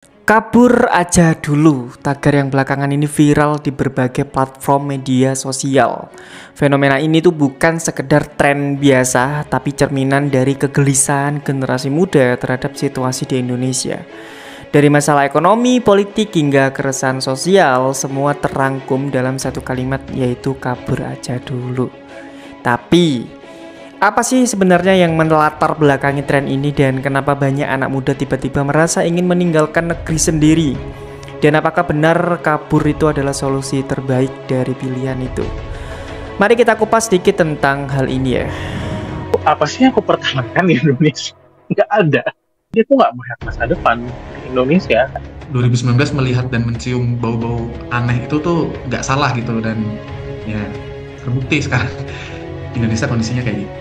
Kabur aja dulu, tagar yang belakangan ini viral di berbagai platform media sosial. Fenomena ini tuh bukan sekedar tren biasa, tapi cerminan dari kegelisahan generasi muda terhadap situasi di Indonesia. Dari masalah ekonomi, politik, hingga keresahan sosial, semua terangkum dalam satu kalimat, yaitu kabur aja dulu. Tapi apa sih sebenarnya yang melatar belakangi tren ini dan kenapa banyak anak muda tiba-tiba merasa ingin meninggalkan negeri sendiri? Dan apakah benar kabur itu adalah solusi terbaik dari pilihan itu? Mari kita kupas sedikit tentang hal ini ya. Apa sih yang aku pertahankan di Indonesia? Nggak ada. Dia tuh nggak melihat masa depan di Indonesia. 2019 melihat dan mencium bau-bau aneh itu tuh nggak salah gitu, dan ya terbukti sekarang Indonesia kondisinya kayak gitu.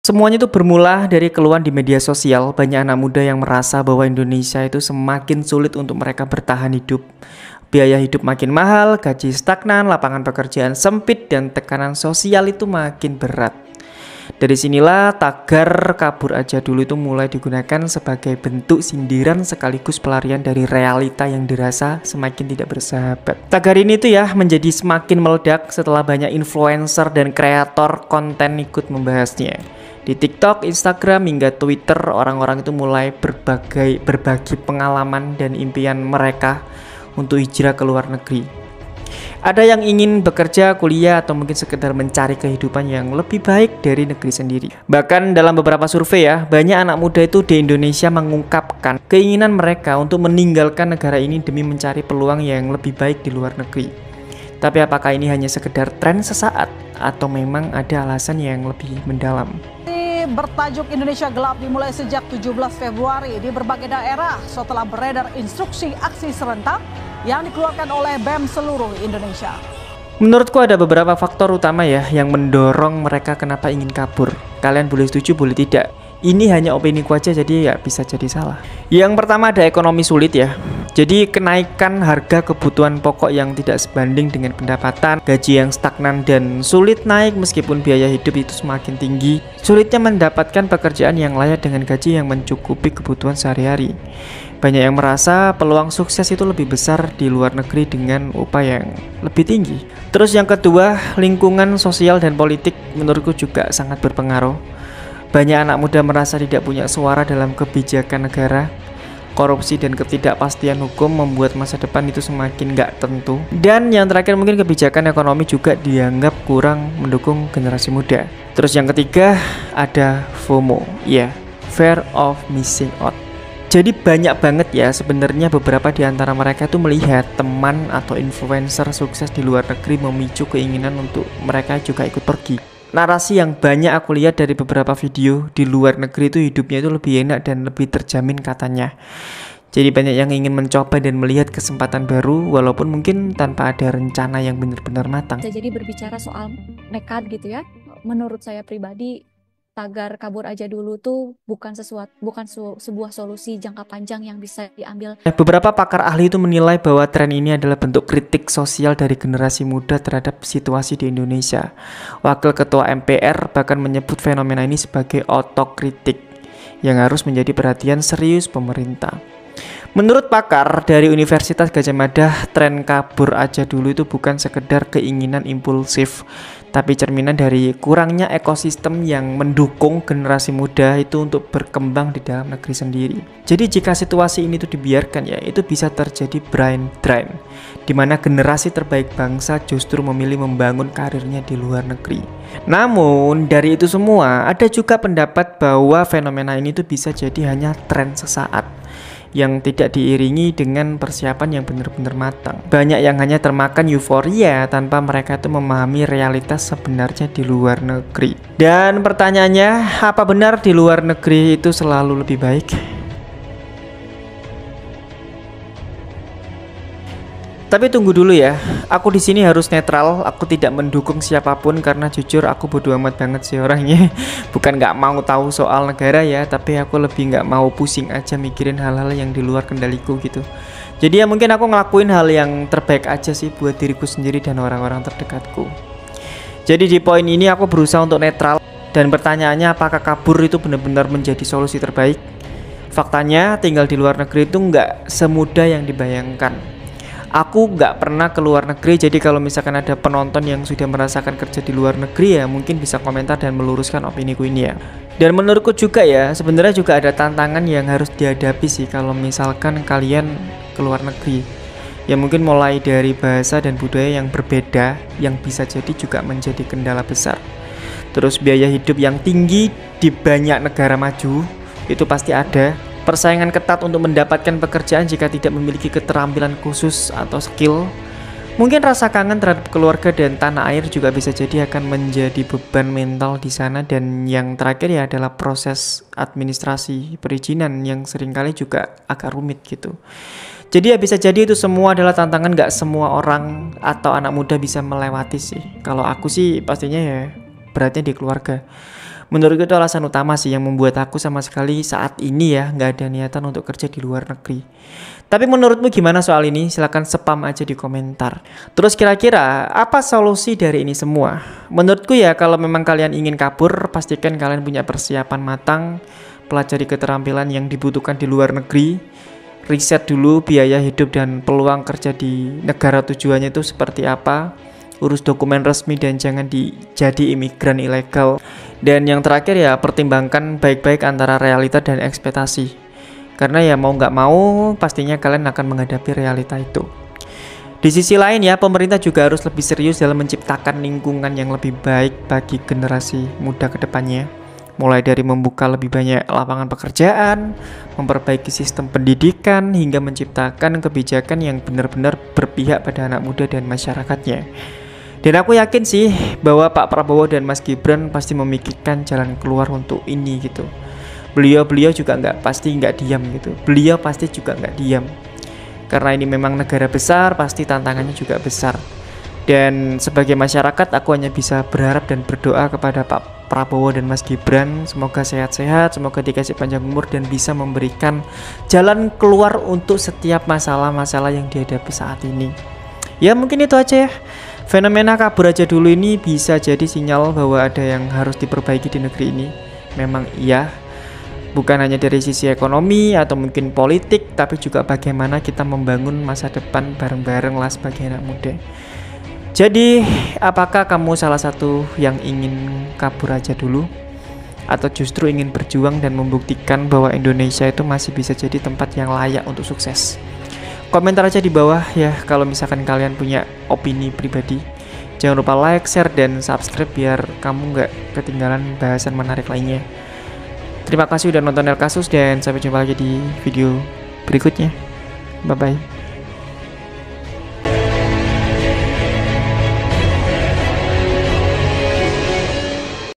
Semuanya itu bermula dari keluhan di media sosial. Banyak anak muda yang merasa bahwa Indonesia itu semakin sulit untuk mereka bertahan hidup. Biaya hidup makin mahal, gaji stagnan, lapangan pekerjaan sempit, dan tekanan sosial itu makin berat. Dari sinilah tagar kabur aja dulu itu mulai digunakan sebagai bentuk sindiran sekaligus pelarian dari realita yang dirasa semakin tidak bersahabat. Tagar ini tuh ya menjadi semakin meledak setelah banyak influencer dan kreator konten ikut membahasnya. Di TikTok, Instagram, hingga Twitter, orang-orang itu mulai berbagi pengalaman dan impian mereka untuk hijrah ke luar negeri. Ada yang ingin bekerja, kuliah, atau mungkin sekedar mencari kehidupan yang lebih baik dari negeri sendiri. Bahkan dalam beberapa survei ya, banyak anak muda itu di Indonesia mengungkapkan keinginan mereka untuk meninggalkan negara ini demi mencari peluang yang lebih baik di luar negeri. Tapi apakah ini hanya sekedar tren sesaat atau memang ada alasan yang lebih mendalam? Bertajuk Indonesia Gelap dimulai sejak 17 Februari di berbagai daerah setelah beredar instruksi aksi serentak yang dikeluarkan oleh BEM seluruh Indonesia. Menurutku ada beberapa faktor utama ya yang mendorong mereka kenapa ingin kabur. Kalian boleh setuju, boleh tidak. Ini hanya opini ku aja, jadi ya bisa jadi salah. Yang pertama ada ekonomi sulit ya. Jadi kenaikan harga kebutuhan pokok yang tidak sebanding dengan pendapatan, gaji yang stagnan dan sulit naik meskipun biaya hidup itu semakin tinggi. Sulitnya mendapatkan pekerjaan yang layak dengan gaji yang mencukupi kebutuhan sehari-hari. Banyak yang merasa peluang sukses itu lebih besar di luar negeri dengan upah yang lebih tinggi. Terus yang kedua, lingkungan sosial dan politik menurutku juga sangat berpengaruh. Banyak anak muda merasa tidak punya suara dalam kebijakan negara. Korupsi dan ketidakpastian hukum membuat masa depan itu semakin gak tentu. Dan yang terakhir mungkin kebijakan ekonomi juga dianggap kurang mendukung generasi muda. Terus yang ketiga ada FOMO, ya, fear of missing out. Jadi banyak banget ya sebenarnya beberapa di antara mereka itu melihat teman atau influencer sukses di luar negeri memicu keinginan untuk mereka juga ikut pergi. Narasi yang banyak aku lihat dari beberapa video di luar negeri itu hidupnya itu lebih enak dan lebih terjamin katanya. Jadi banyak yang ingin mencoba dan melihat kesempatan baru walaupun mungkin tanpa ada rencana yang benar-benar matang. Jadi berbicara soal nekat gitu ya, menurut saya pribadi tagar kabur aja dulu tuh bukan sebuah solusi jangka panjang yang bisa diambil. Beberapa pakar ahli itu menilai bahwa tren ini adalah bentuk kritik sosial dari generasi muda terhadap situasi di Indonesia. Wakil Ketua MPR bahkan menyebut fenomena ini sebagai otokritik yang harus menjadi perhatian serius pemerintah. Menurut pakar dari Universitas Gadjah Mada, tren kabur aja dulu itu bukan sekedar keinginan impulsif, tapi cerminan dari kurangnya ekosistem yang mendukung generasi muda itu untuk berkembang di dalam negeri sendiri. Jadi jika situasi ini tuh dibiarkan ya, itu bisa terjadi brain drain, di mana generasi terbaik bangsa justru memilih membangun karirnya di luar negeri. Namun dari itu semua, ada juga pendapat bahwa fenomena ini tuh bisa jadi hanya tren sesaat yang tidak diiringi dengan persiapan yang benar-benar matang. Banyak yang hanya termakan euforia tanpa mereka itu memahami realitas sebenarnya di luar negeri. Dan pertanyaannya, apa benar di luar negeri itu selalu lebih baik? Tapi tunggu dulu ya, aku di sini harus netral. Aku tidak mendukung siapapun karena jujur aku bodo amat banget sih orangnya. Bukan nggak mau tahu soal negara ya, tapi aku lebih nggak mau pusing aja mikirin hal-hal yang di luar kendaliku gitu. Jadi ya mungkin aku ngelakuin hal yang terbaik aja sih buat diriku sendiri dan orang-orang terdekatku. Jadi di poin ini aku berusaha untuk netral. Dan pertanyaannya, apakah kabur itu benar-benar menjadi solusi terbaik? Faktanya tinggal di luar negeri itu nggak semudah yang dibayangkan. Aku nggak pernah ke luar negeri, jadi kalau misalkan ada penonton yang sudah merasakan kerja di luar negeri ya mungkin bisa komentar dan meluruskan opiniku ini ya. Dan menurutku juga ya, sebenarnya juga ada tantangan yang harus dihadapi sih kalau misalkan kalian ke luar negeri. Ya mungkin mulai dari bahasa dan budaya yang berbeda yang bisa jadi juga menjadi kendala besar. Terus biaya hidup yang tinggi di banyak negara maju itu pasti ada. Persaingan ketat untuk mendapatkan pekerjaan jika tidak memiliki keterampilan khusus atau skill. Mungkin rasa kangen terhadap keluarga dan tanah air juga bisa jadi akan menjadi beban mental di sana. Dan yang terakhir ya adalah proses administrasi perizinan yang seringkali juga agak rumit gitu. Jadi ya bisa jadi itu semua adalah tantangan gak semua orang atau anak muda bisa melewati sih. Kalau aku sih pastinya ya beratnya di keluarga. Menurutku itu alasan utama sih yang membuat aku sama sekali saat ini ya nggak ada niatan untuk kerja di luar negeri. Tapi menurutmu gimana soal ini? Silahkan spam aja di komentar. Terus kira-kira apa solusi dari ini semua? Menurutku ya kalau memang kalian ingin kabur, pastikan kalian punya persiapan matang, pelajari keterampilan yang dibutuhkan di luar negeri, riset dulu biaya hidup dan peluang kerja di negara tujuannya itu seperti apa, urus dokumen resmi dan jangan jadi imigran ilegal. Dan yang terakhir ya pertimbangkan baik-baik antara realita dan ekspektasi. Karena ya mau nggak mau pastinya kalian akan menghadapi realita itu. Di sisi lain ya pemerintah juga harus lebih serius dalam menciptakan lingkungan yang lebih baik bagi generasi muda ke depannya. Mulai dari membuka lebih banyak lapangan pekerjaan, memperbaiki sistem pendidikan, hingga menciptakan kebijakan yang benar-benar berpihak pada anak muda dan masyarakatnya. Dan aku yakin sih bahwa Pak Prabowo dan Mas Gibran pasti memikirkan jalan keluar untuk ini gitu. Beliau juga pasti nggak diam gitu. Beliau pasti juga nggak diam. Karena ini memang negara besar, pasti tantangannya juga besar. Dan sebagai masyarakat aku hanya bisa berharap dan berdoa kepada Pak Prabowo dan Mas Gibran. Semoga sehat-sehat, semoga dikasih panjang umur dan bisa memberikan jalan keluar untuk setiap masalah-masalah yang dihadapi saat ini. Ya mungkin itu aja ya. Fenomena kabur aja dulu ini bisa jadi sinyal bahwa ada yang harus diperbaiki di negeri ini. Memang iya, bukan hanya dari sisi ekonomi atau mungkin politik, tapi juga bagaimana kita membangun masa depan bareng-bareng lah sebagai anak muda. Jadi, apakah kamu salah satu yang ingin kabur aja dulu? Atau justru ingin berjuang dan membuktikan bahwa Indonesia itu masih bisa jadi tempat yang layak untuk sukses? Komentar aja di bawah ya kalau misalkan kalian punya opini pribadi. Jangan lupa like, share, dan subscribe biar kamu nggak ketinggalan bahasan menarik lainnya. Terima kasih udah nonton El Kasus dan sampai jumpa lagi di video berikutnya. Bye-bye.